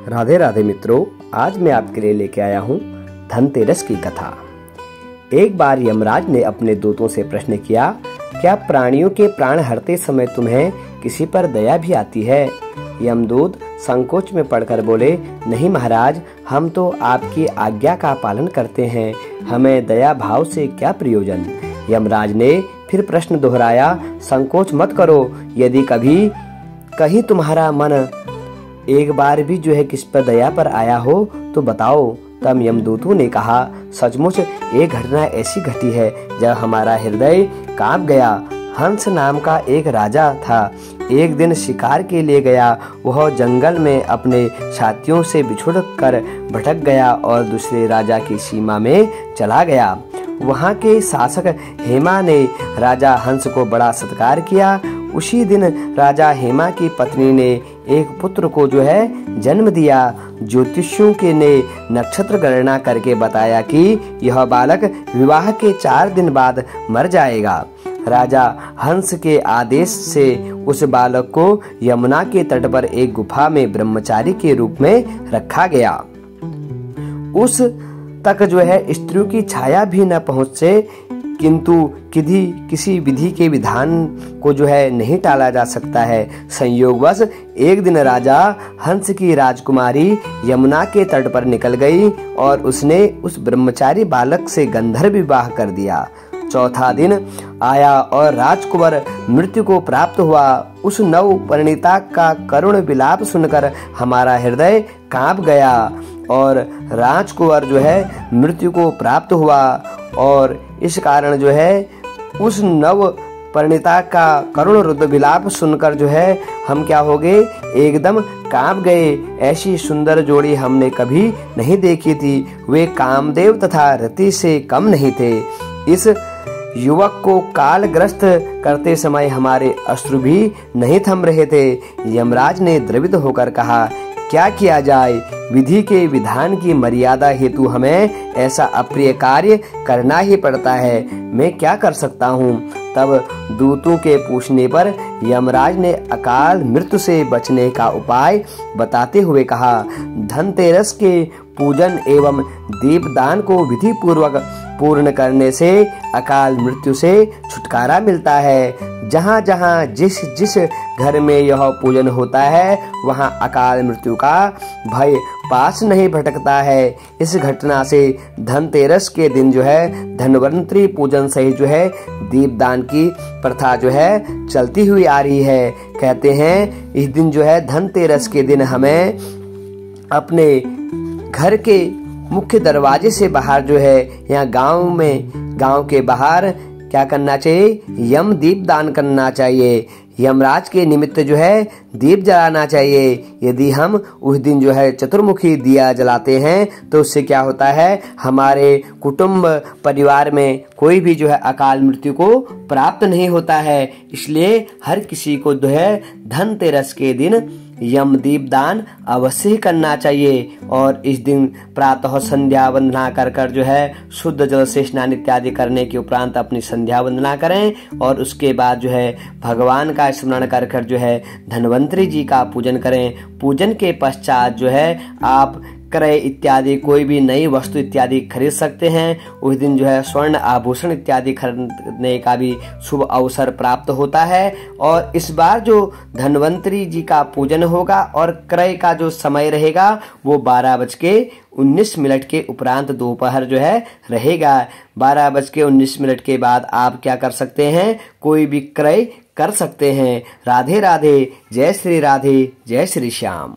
राधे राधे मित्रों, आज मैं आपके लिए लेके आया हूँ धनतेरस की कथा। एक बार यमराज ने अपने दूतों से प्रश्न किया, क्या प्राणियों के प्राण हरते समय तुम्हें किसी पर दया भी आती है? यमदूत संकोच में पड़कर बोले, नहीं महाराज, हम तो आपकी आज्ञा का पालन करते हैं, हमें दया भाव से क्या प्रयोजन। यमराज ने फिर प्रश्न दोहराया, संकोच मत करो, यदि कभी कहीं तुम्हारा मन एक बार भी किस पर दया पर आया हो तो बताओ। तब यमदूतों ने कहा, सचमुच एक घटना ऐसी घटी है जब हमारा हृदय कांप गया। हंस नाम का एक राजा था। एक दिन शिकार के लिए गया। वह जंगल में अपने साथियों से बिछुड़ कर भटक गया और दूसरे राजा की सीमा में चला गया। वहाँ के शासक हेमा ने राजा हंस को बड़ा सत्कार किया। उसी दिन राजा हेमा की पत्नी ने एक पुत्र को जन्म दिया। ज्योतिषियों के ने नक्षत्र गणना करके बताया कि यह बालक विवाह के 4 दिन बाद मर जाएगा। राजा हंस के आदेश से उस बालक को यमुना के तट पर एक गुफा में ब्रह्मचारी के रूप में रखा गया। उस तक स्त्रियों की छाया भी न पहुँच से, किंतु किसी विधि के विधान को नहीं टाला जा सकता है। संयोगवश एक दिन राजा हंस की राजकुमारी यमुना के तट पर निकल गई और उसने उस ब्रह्मचारी बालक से गंधर्व विवाह कर दिया। चौथा दिन आया और राजकुमार मृत्यु को प्राप्त हुआ। उस नव परिणीता का करुण विलाप सुनकर हमारा हृदय कांप गया और राजकुमार मृत्यु को प्राप्त हुआ। और इस कारण उस नव परिणीता का करुण रुद्र विलाप सुनकर हम क्या हो गए, एकदम कांप गए। ऐसी सुंदर जोड़ी हमने कभी नहीं देखी थी। वे कामदेव तथा रति से कम नहीं थे। इस युवक को कालग्रस्त करते समय हमारे अश्रु भी नहीं थम रहे थे। यमराज ने द्रवित होकर कहा, क्या किया जाए, विधि के विधान की मर्यादा हेतु हमें ऐसा अप्रिय कार्य करना ही पड़ता है। मैं क्या कर सकता हूँ? तब दूतों के पूछने पर यमराज ने अकाल मृत्यु से बचने का उपाय बताते हुए कहा, धनतेरस के पूजन एवं दीपदान को विधि पूर्वक पूर्ण करने से अकाल मृत्यु से छुटकारा मिलता है। जहाँ जहाँ जिस घर में यह पूजन होता है, वहाँ अकाल मृत्यु का भय पास नहीं भटकता है। इस घटना से धनतेरस के दिन धनवंतरी पूजन सहित दीपदान की प्रथा चलती हुई आ रही है। कहते हैं इस दिन धनतेरस के दिन हमें अपने घर के मुख्य दरवाजे से बाहर या गांव के बाहर क्या करना चाहिए, यम दीप दान करना चाहिए। यमराज के निमित्त दीप जलाना चाहिए। यदि हम उस दिन चतुर्मुखी दिया जलाते हैं तो उससे क्या होता है, हमारे कुटुंब परिवार में कोई भी अकाल मृत्यु को प्राप्त नहीं होता है। इसलिए हर किसी को धनतेरस के दिन यम दीप दान अवश्य ही करना चाहिए। और इस दिन प्रातः संध्या वंदना कर शुद्ध जल से स्नान इत्यादि करने के उपरांत अपनी संध्या वंदना करें और उसके बाद भगवान का स्मरण कर धनवंतरी जी का पूजन करें। पूजन के पश्चात आप क्रय इत्यादि कोई भी नई वस्तु इत्यादि खरीद सकते हैं। उस दिन स्वर्ण आभूषण इत्यादि खरीदने का भी शुभ अवसर प्राप्त होता है। और इस बार जो धनवंतरी जी का पूजन होगा और क्रय का जो समय रहेगा वो 12:19 के उपरांत दोपहर रहेगा। 12:19 के बाद आप क्या कर सकते हैं, कोई भी क्रय कर सकते हैं। राधे राधे, जय श्री राधे, जय श्री श्याम।